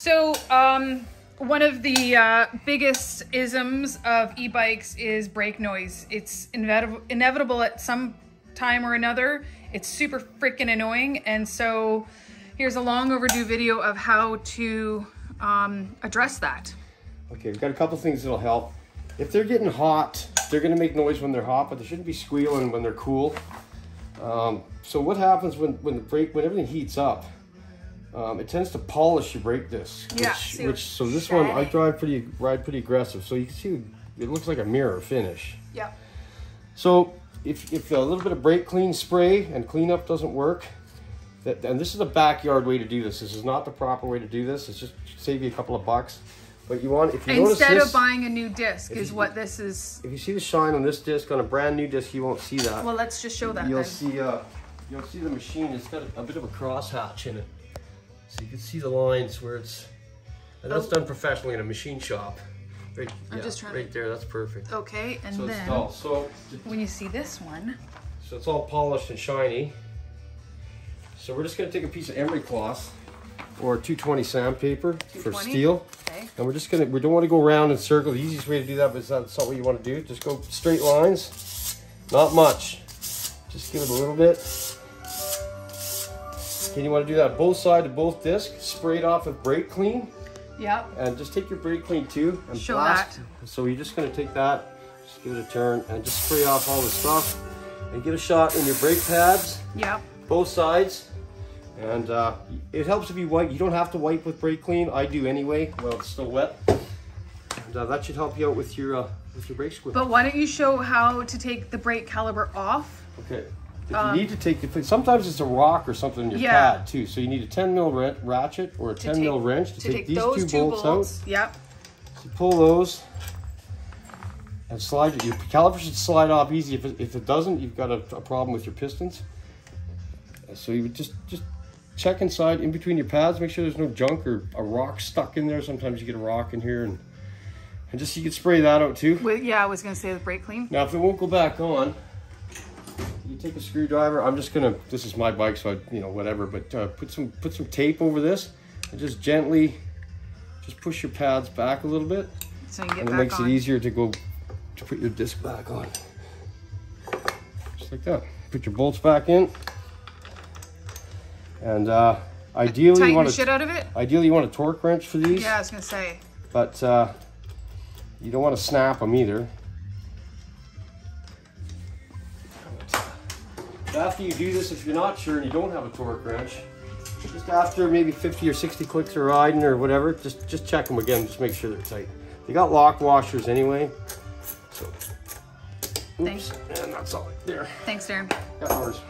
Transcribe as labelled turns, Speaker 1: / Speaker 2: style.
Speaker 1: So, one of the biggest isms of e-bikes is brake noise. It's inevitable at some time or another. It's super freaking annoying. And so here's a long overdue video of how to address that.
Speaker 2: Okay, we've got a couple things that'll help. If they're getting hot, they're gonna make noise when they're hot, but they shouldn't be squealing when they're cool. So what happens when everything heats up? It tends to polish your brake disc. So this one I ride pretty aggressive. So you can see it looks like a mirror finish.
Speaker 1: Yeah.
Speaker 2: So if a little bit of brake clean spray and cleanup doesn't work, and this is a backyard way to do this. This is not the proper way to do this. It's just save you a couple of bucks. But you want, if you notice this,
Speaker 1: instead of buying a new disc is what this is.
Speaker 2: If you see the shine on this disc, on a brand new disc, you won't see that.
Speaker 1: Well, let's just show that.
Speaker 2: You'll see the machine. It's got a bit of a crosshatch in it, so you can see the lines where it's. And that's done professionally in a machine shop. Right,
Speaker 1: I'm just trying
Speaker 2: right there. That's perfect.
Speaker 1: Okay, and
Speaker 2: so
Speaker 1: then when you see this one,
Speaker 2: so it's all polished and shiny. So we're just going to take a piece of emery cloth or 220 sandpaper for steel.
Speaker 1: Okay.
Speaker 2: And we don't want to go around in circle. The easiest way to do that is that's not what you want to do. Just go straight lines, not much. Just give it a little bit. Okay, you want to do that both sides of both discs. Spray it off with brake clean.
Speaker 1: Yep.
Speaker 2: And just take your brake clean too and
Speaker 1: show
Speaker 2: blast.
Speaker 1: that.
Speaker 2: So you're just going to take that, just give it a turn, and just spray off all the stuff, and get a shot in your brake pads.
Speaker 1: Yep.
Speaker 2: Both sides. And it helps if you wipe. You don't have to wipe with brake clean. I do anyway while it's still wet. And that should help you out with your brake squeal.
Speaker 1: But why don't you show how to take the brake caliper off?
Speaker 2: Okay. If you need to take it, sometimes it's a rock or something in your pad too. So you need a 10 mil ratchet or a 10 mil wrench to take these two bolts out.
Speaker 1: Yep.
Speaker 2: So pull those and slide it. Your caliper should slide off easy. If it doesn't, you've got a problem with your pistons. So you would just check inside, in between your pads, make sure there's no junk or a rock stuck in there. Sometimes you get a rock in here, and just you can spray that out too.
Speaker 1: Yeah, I was gonna say the brake clean.
Speaker 2: Now, if it won't go back on, you take a screwdriver. I'm just gonna. This is my bike, so whatever. But put some tape over this, and just gently, just push your pads back a little bit,
Speaker 1: so you can get
Speaker 2: and it makes it easier to put your disc back on. Just like that. Put your bolts back in. And ideally,
Speaker 1: tighten the shit out of it.
Speaker 2: Ideally, you want a torque wrench for these.
Speaker 1: Yeah, I was gonna say.
Speaker 2: But you don't want to snap them either. After you do this, if you're not sure and you don't have a torque wrench, just after maybe 50 or 60 clicks of riding or whatever, just check them again. Just make sure they're tight. They got lock washers anyway. So, oops,
Speaker 1: thanks.
Speaker 2: And that's all right there.
Speaker 1: Thanks, Darren.
Speaker 2: Got ours.